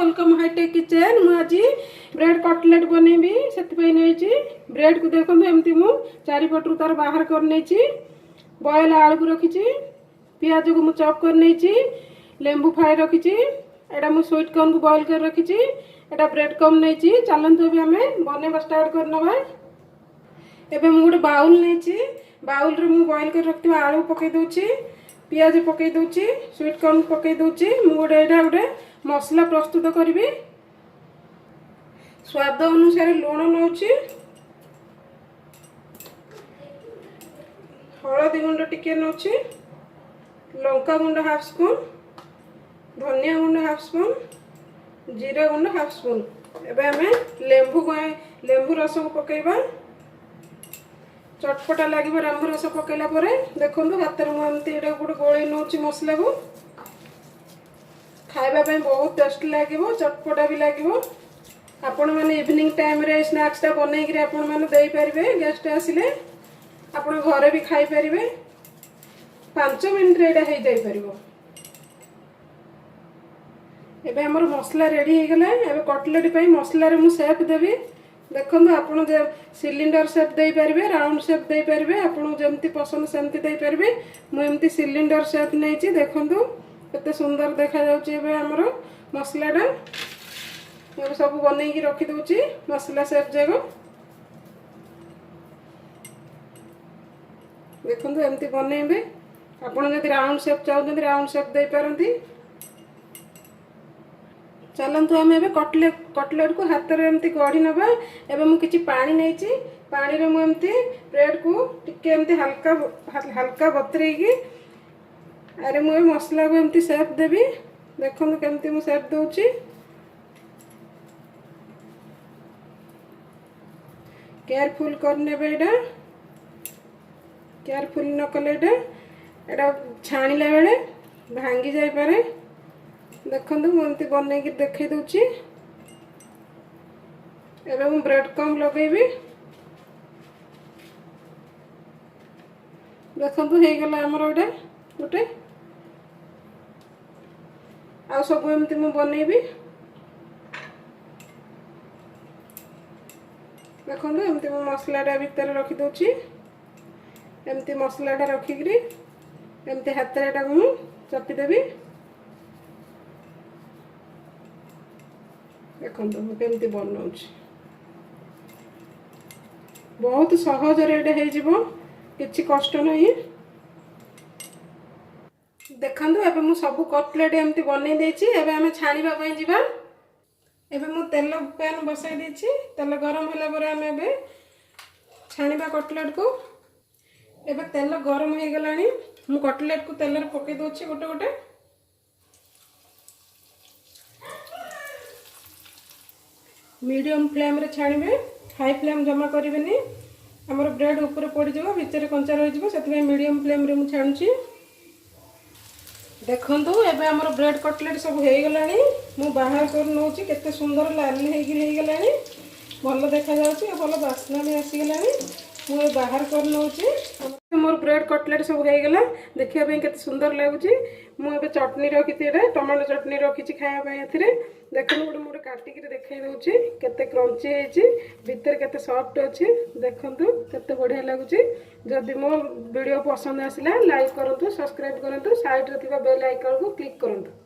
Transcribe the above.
Welcome hi tech kitchen. मु आज bread cutlet बनैबी से ब्रेड को देखो एमती मु चारिपटू तार बाहर कर बॉयल आलू को रखी पियाज को मुझ चॉप कर लेंबू फ्राए रखी एटा मु स्वीट कॉर्न को बॉयल कर रखी एटा ब्रेड कम नहीं चलतु भी आम बनवा स्टार्ट करनवा। एबे मु गोटे बाउल नहीं बाउल रे मु बॉयल कर रखि आलू पकई दूची पियाज पकई दूची स्वीट कॉर्न पकई दूची मु गोटे मसला प्रस्तुत करी स्वाद अनुसार लुण नौची हलदी गुंड टिके नौची लंका गुंड हाफ स्पून धनिया गुंड हाफ स्पून जीरा गुंड हाफ स्पून। एबे हमें लेंबू रस को पकेबा चटपटा लगे लेंबू रस पकेला देखो हाथ में एमती गोटे गोली नौची मसला को खाइबा बहुत टेस्ट लगे चटपटा भी लगे। आपण मैंने इवनिंग टाइम रे स्नैक्सटा बनईकि आपण मैंने दे पारे गेस्ट आसिले आपण घरे भी खाई पारे 5 मिनट रे हो जाई परिबो। एबे हमर मसला रेडी हो गला। एबे कटलेट पई मसला रे मु शेप देबी देखो आपण सिलिंडर शेप दे पारे राउंड शेप दे पारे आपण जेमती पसंद सेमती दे पारे मु एमती सिलिंडर शेप नहीं देखो केते सुंदर देखा जाउची। एबे हमर मसलाटा ये सब बनई रखी दूची मसला शेप जागो देखो एमती बनइबे आपण जदि राउंड शेप चाहते राउंड शेप दे पारंती। चलतु आम ए कटलेट को हाथ में एमती गढ़ी नवा। एबे मु किछि पानी नहीं पानी रे मु एमती ब्रेड को टिके एमती हल्का हल्का बतरेगी अरे मु मसला को एमती शेप देबी देखो केमती मु शेप दूची। केयरफुल करने बेटा केयरफुल न कले एटा छाणिला बेले भांगी जाई पारे देखो मुझे बनई देखे दूची। एबे मु ब्रेड कम लगेबी देखो हो गला हमर गोटे गोटे आ सब एमती मु बनईबी देखो एमती मु मसलाटा भितर रखी दूची एमती मसलाटा रखिकी एमती हाथ में चपीदेवी देखो केमती बनाऊँ बहुत सहज रेट हो किसी कष्ट नहीं। देखो एबे मु सब कटलेट एमती बनई देछि। एबे हमें छाणीबा पई जिबा। एबे मु तेल पैन बसाई देछि तेल गरम होला पर हमें एबे छाणीबा कटलेट को। एबे तेल गरम हो गलानी मु कटलेट को तेल रे पके दोछि गोटे गोटे मीडियम फ्लेम रे छाणीबे हाई फ्लेम जमा करिवेनी हमर ब्रेड ऊपर पड़ जाव भितर कंचा रही से मीडियम फ्लेम रे मु छाणुछि। देखंतु एबे हमर ब्रेड कटलेट सब हो गलानी मु बाहर कर नौछि केते सुंदर लाल हो गलानी भल देखा जाउछि भल बास्ना भी आसी गलानी मु बाहर कर नौछि। मोर ब्रेड कटलेट सब हो गला देखिया पे केते सुंदर लागुछि। मु एबे चटनी रखी टमाटो चटनी रखी खाया एथिरे देखो गोटे मोटे काटिक देखा दूसरी केते क्रंची होइछि भितर केते सॉफ्ट अच्छी देखंतु केते बढ़िया लगुछि। जदि मो वीडियो पसंद आसिला लाइक करंतु सब्सक्राइब करंतु साइड रे थिबा बेल आइकन को क्लिक करंतु।